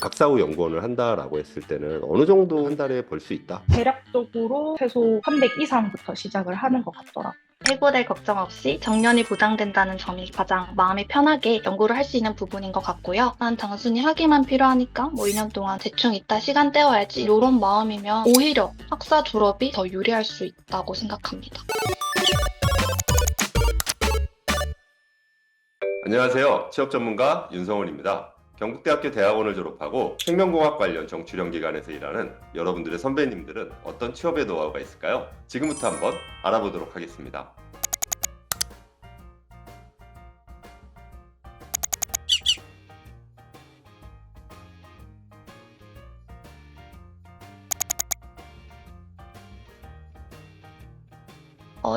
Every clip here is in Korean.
박사후 연구원을 한다라고 했을 때는 어느 정도 한 달에 벌 수 있다? 대략적으로 최소 300 이상부터 시작을 하는 것 같더라고요. 해고될 걱정 없이 정년이 보장된다는 점이 가장 마음이 편하게 연구를 할 수 있는 부분인 것 같고요. 난 단순히 학위만 필요하니까 뭐 2년 동안 대충 있다 시간 때워야지 이런 마음이면 오히려 학사 졸업이 더 유리할 수 있다고 생각합니다. 안녕하세요. 취업 전문가 윤성훈입니다. 경북대학교 대학원을 졸업하고 생명공학 관련 정출형 기관에서 일하는 여러분들의 선배님들은 어떤 취업의 노하우가 있을까요? 지금부터 한번 알아보도록 하겠습니다.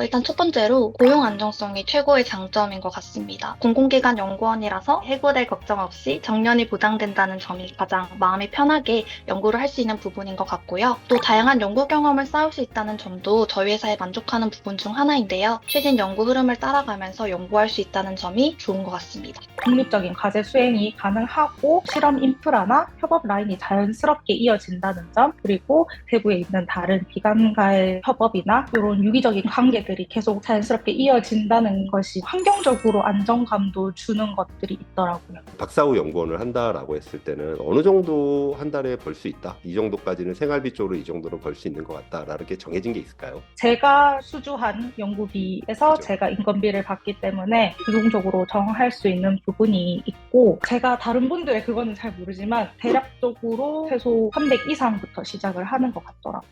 일단 첫 번째로 고용 안정성이 최고의 장점인 것 같습니다. 공공기관 연구원이라서 해고될 걱정 없이 정년이 보장된다는 점이 가장 마음이 편하게 연구를 할 수 있는 부분인 것 같고요. 또 다양한 연구 경험을 쌓을 수 있다는 점도 저희 회사에 만족하는 부분 중 하나인데요. 최신 연구 흐름을 따라가면서 연구할 수 있다는 점이 좋은 것 같습니다. 독립적인 과제 수행이 가능하고 실험 인프라나 협업 라인이 자연스럽게 이어진다는 점, 그리고 세부에 있는 다른 기관과의 협업이나 이런 유기적인 관계들이 계속 자연스럽게 이어진다는 것이 환경적으로 안정감도 주는 것들이 있더라고요. 박사후 연구원을 한다라고 했을 때는 어느 정도 한 달에 벌 수 있다? 이 정도까지는 생활비 쪽으로 이 정도로 벌 수 있는 것 같다. 이렇게 정해진 게 있을까요? 제가 수주한 연구비에서 그죠. 제가 인건비를 받기 때문에 유동적으로 정할 수 있는 부분이 있고, 제가 다른 분들의 그거는 잘 모르지만 대략적으로 최소 300 이상부터 시작을 하는 것 같더라고요.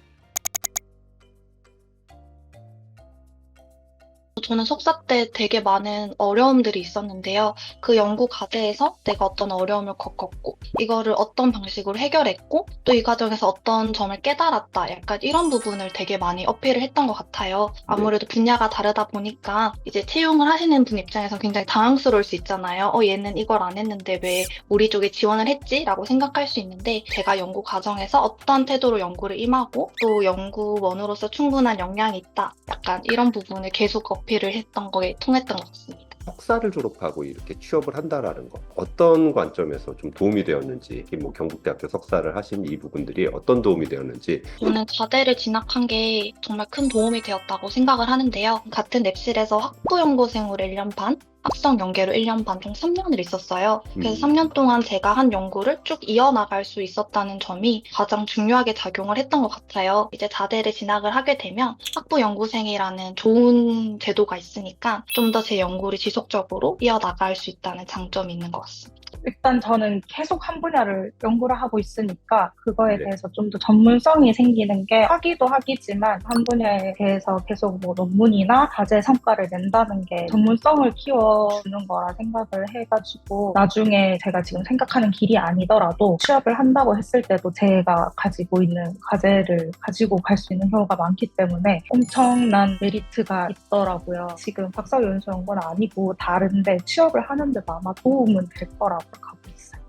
저는 석사 때 되게 많은 어려움들이 있었는데요. 그 연구 과제에서 내가 어떤 어려움을 겪었고, 이거를 어떤 방식으로 해결했고, 또 이 과정에서 어떤 점을 깨달았다. 약간 이런 부분을 되게 많이 어필을 했던 것 같아요. 아무래도 분야가 다르다 보니까 이제 채용을 하시는 분 입장에서 굉장히 당황스러울 수 있잖아요. 얘는 이걸 안 했는데 왜 우리 쪽에 지원을 했지? 라고 생각할 수 있는데, 제가 연구 과정에서 어떤 태도로 연구를 임하고, 또 연구원으로서 충분한 역량이 있다. 약간 이런 부분을 계속 어필을 했던 거에 통했던 것 같습니다. 석사를 졸업하고 이렇게 취업을 한다라는 것, 어떤 관점에서 좀 도움이 되었는지, 뭐 경북대학교 석사를 하신 이 부분들이 어떤 도움이 되었는지. 저는 자대를 진학한 게 정말 큰 도움이 되었다고 생각을 하는데요. 같은 랩실에서 학부연구생으로 1년 반, 학성 연계로 1년 반, 총 3년을 있었어요. 그래서 3년 동안 제가 한 연구를 쭉 이어나갈 수 있었다는 점이 가장 중요하게 작용을 했던 것 같아요. 이제 자대를 진학을 하게 되면 학부연구생이라는 좋은 제도가 있으니까 좀 더 제 연구를 지속적으로 이어나갈 수 있다는 장점이 있는 것 같습니다. 일단 저는 계속 한 분야를 연구를 하고 있으니까 그거에 네. 대해서 좀 더 전문성이 생기는 게, 학위도 학위지만 한 분야에 대해서 계속 뭐 논문이나 과제 성과를 낸다는 게 전문성을 키워주는 거라 생각을 해가지고, 나중에 제가 지금 생각하는 길이 아니더라도 취업을 한다고 했을 때도 제가 가지고 있는 과제를 가지고 갈 수 있는 경우가 많기 때문에 엄청난 메리트가 있더라고요. 지금 박사연수연구는 아니고 다른데 취업을 하는데도 아마 도움은 될 거라고 가고 있어요.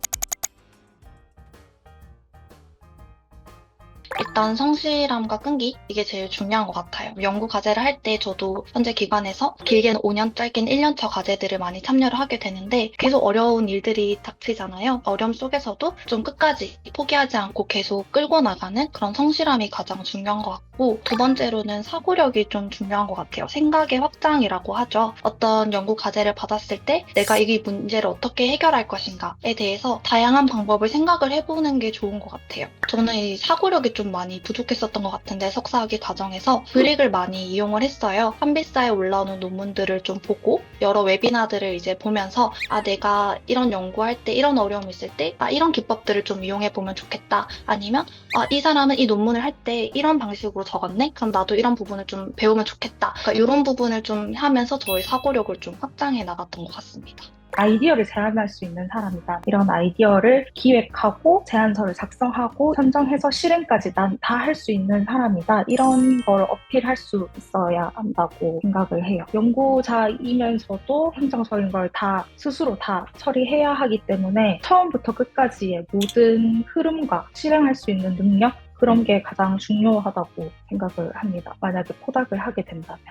일단 성실함과 끈기, 이게 제일 중요한 것 같아요. 연구 과제를 할 때 저도 현재 기관에서 길게는 5년, 짧게는 1년차 과제들을 많이 참여를 하게 되는데, 계속 어려운 일들이 닥치잖아요. 어려움 속에서도 좀 끝까지 포기하지 않고 계속 끌고 나가는 그런 성실함이 가장 중요한 것 같고, 두 번째로는 사고력이 좀 중요한 것 같아요. 생각의 확장이라고 하죠. 어떤 연구 과제를 받았을 때 내가 이 문제를 어떻게 해결할 것인가에 대해서 다양한 방법을 생각을 해보는 게 좋은 것 같아요. 저는 이 사고력이 좀 많이 부족했었던 것 같은데, 석사학위 과정에서 브릭을 많이 이용을 했어요. 한빛사에 올라오는 논문들을 좀 보고 여러 웨비나들을 이제 보면서 내가 이런 연구할 때 이런 어려움이 있을 때 이런 기법들을 좀 이용해 보면 좋겠다. 아니면 이 사람은 이 논문을 할 때 이런 방식으로 적었네? 그럼 나도 이런 부분을 좀 배우면 좋겠다. 그러니까 이런 부분을 좀 하면서 저의 사고력을 좀 확장해 나갔던 것 같습니다. 아이디어를 제안할 수 있는 사람이다. 이런 아이디어를 기획하고 제안서를 작성하고 선정해서 실행까지 난 다 할 수 있는 사람이다. 이런 걸 어필할 수 있어야 한다고 생각을 해요. 연구자이면서도 행정적인 걸 다 스스로 다 처리해야 하기 때문에 처음부터 끝까지의 모든 흐름과 실행할 수 있는 능력, 그런 게 가장 중요하다고 생각을 합니다. 만약에 포닥을 하게 된다면.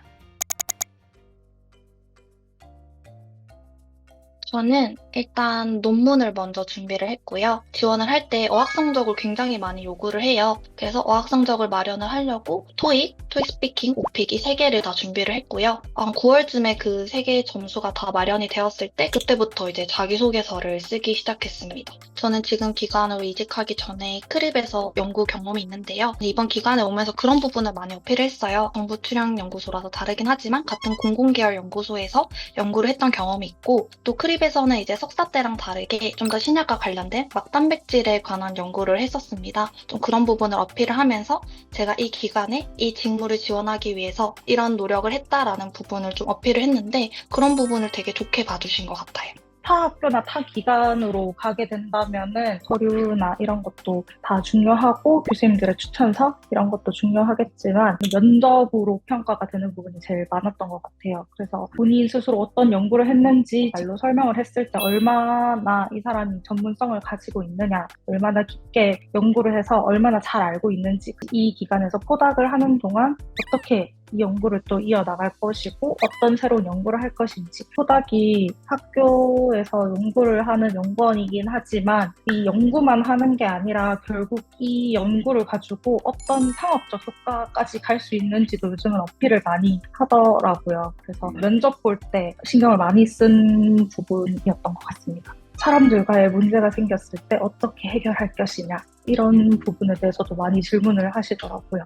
저는 일단 논문을 먼저 준비를 했고요. 지원을 할 때 어학 성적을 굉장히 많이 요구를 해요. 그래서 어학 성적을 마련을 하려고 토익 스피킹, 오픽 이 세 개를 다 준비를 했고요. 한 9월쯤에 그 세 개의 점수가 다 마련이 되었을 때 그때부터 이제 자기소개서를 쓰기 시작했습니다. 저는 지금 기관으로 이직하기 전에 크립에서 연구 경험이 있는데요. 이번 기관에 오면서 그런 부분을 많이 어필을 했어요. 정부 출연 연구소라서 다르긴 하지만 같은 공공계열 연구소에서 연구를 했던 경험이 있고 또 크립에서는 이제 석사 때랑 다르게 좀 더 신약과 관련된 막단백질에 관한 연구를 했었습니다. 좀 그런 부분을 어필을 하면서 제가 이 기관에 이 직무를 지원하기 위해서 이런 노력을 했다라는 부분을 좀 어필을 했는데 그런 부분을 되게 좋게 봐주신 것 같아요. 타 학교나 타 기관으로 가게 된다면은 서류나 이런 것도 다 중요하고 교수님들의 추천서 이런 것도 중요하겠지만 면접으로 평가가 되는 부분이 제일 많았던 것 같아요. 그래서 본인 스스로 어떤 연구를 했는지 말로 설명을 했을 때 얼마나 이 사람이 전문성을 가지고 있느냐, 얼마나 깊게 연구를 해서 얼마나 잘 알고 있는지 이 기관에서 포닥을 하는 동안 어떻게 이 연구를 또 이어나갈 것이고 어떤 새로운 연구를 할 것인지 포닥이 학교에서 연구를 하는 연구원이긴 하지만 이 연구만 하는 게 아니라 결국 이 연구를 가지고 어떤 상업적 효과까지 갈 수 있는지도 요즘은 어필을 많이 하더라고요. 그래서 면접 볼 때 신경을 많이 쓴 부분이었던 것 같습니다. 사람들과의 문제가 생겼을 때 어떻게 해결할 것이냐 이런 부분에 대해서도 많이 질문을 하시더라고요.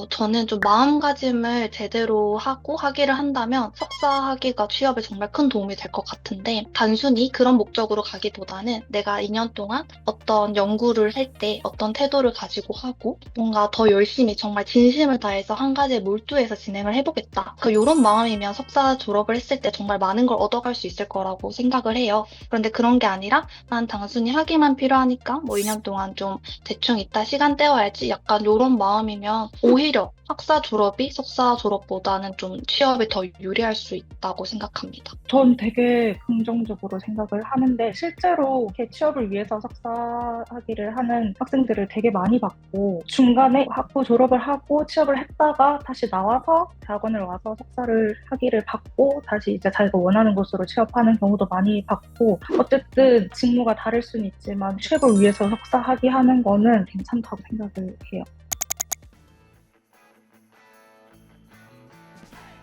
저는 좀 마음가짐을 제대로 하고 하기를 한다면 석사 학위가 취업에 정말 큰 도움이 될 것 같은데 단순히 그런 목적으로 가기보다는 내가 2년 동안 어떤 연구를 할 때 어떤 태도를 가지고 하고 뭔가 더 열심히 정말 진심을 다해서 한 가지에 몰두해서 진행을 해보겠다. 이런 마음이면 석사 졸업을 했을 때 정말 많은 걸 얻어갈 수 있을 거라고 생각을 해요. 그런데 그런 게 아니라 난 단순히 학위만 필요하니까 뭐 2년 동안 좀 대충 있다 시간 때워야지 약간 이런 마음이면 오히려 학사 졸업이 석사 졸업보다는 좀 취업에 더 유리할 수 있다고 생각합니다. 전 되게 긍정적으로 생각을 하는데 실제로 이렇게 취업을 위해서 석사 학위를 하는 학생들을 되게 많이 봤고 중간에 학부 졸업을 하고 취업을 했다가 다시 나와서 대학원을 와서 석사를 학위를 받고 다시 이제 자기가 원하는 곳으로 취업하는 경우도 많이 봤고 어쨌든 직무가 다를 수는 있지만 취업을 위해서 석사 학위 하는 거는 괜찮다고 생각을 해요.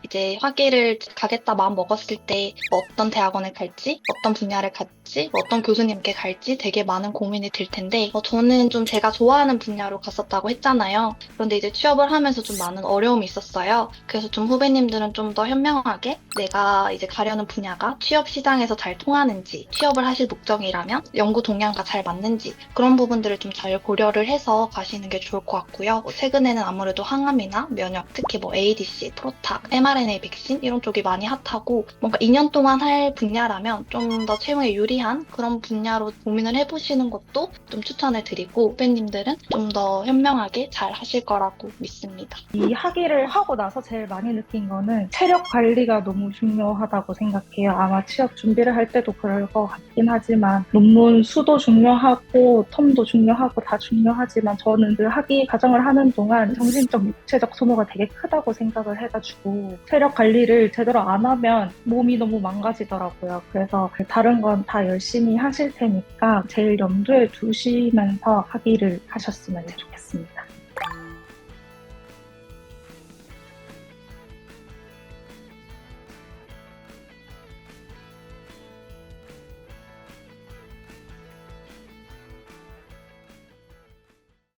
이제 학위를 가겠다 마음 먹었을 때 어떤 대학원을 갈지, 어떤 분야를 갈지, 어떤 교수님께 갈지 되게 많은 고민이 들 텐데 저는 좀 제가 좋아하는 분야로 갔었다고 했잖아요. 그런데 이제 취업을 하면서 좀 많은 어려움이 있었어요. 그래서 좀 후배님들은 좀 더 현명하게 내가 이제 가려는 분야가 취업 시장에서 잘 통하는지, 취업을 하실 목적이라면 연구 동향과 잘 맞는지 그런 부분들을 좀 잘 고려를 해서 가시는 게 좋을 것 같고요. 최근에는 아무래도 항암이나 면역, 특히 뭐 ADC, 프로탁, mRNA 백신 이런 쪽이 많이 핫하고 뭔가 2년 동안 할 분야라면 좀 더 채용에 유리한 그런 분야로 고민을 해보시는 것도 좀 추천을 드리고 후배님들은 좀 더 현명하게 잘 하실 거라고 믿습니다. 이 학위를 하고 나서 제일 많이 느낀 거는 체력 관리가 너무 중요하다고 생각해요. 아마 취업 준비를 할 때도 그럴 것 같긴 하지만 논문 수도 중요하고 텀도 중요하고 다 중요하지만 저는 그 학위 과정을 하는 동안 정신적, 육체적 소모가 되게 크다고 생각을 해가지고 체력 관리를 제대로 안 하면 몸이 너무 망가지더라고요. 그래서 다른 건 다 열심히 하실 테니까 제일 염두에 두시면서 학위를 하셨으면 좋겠습니다.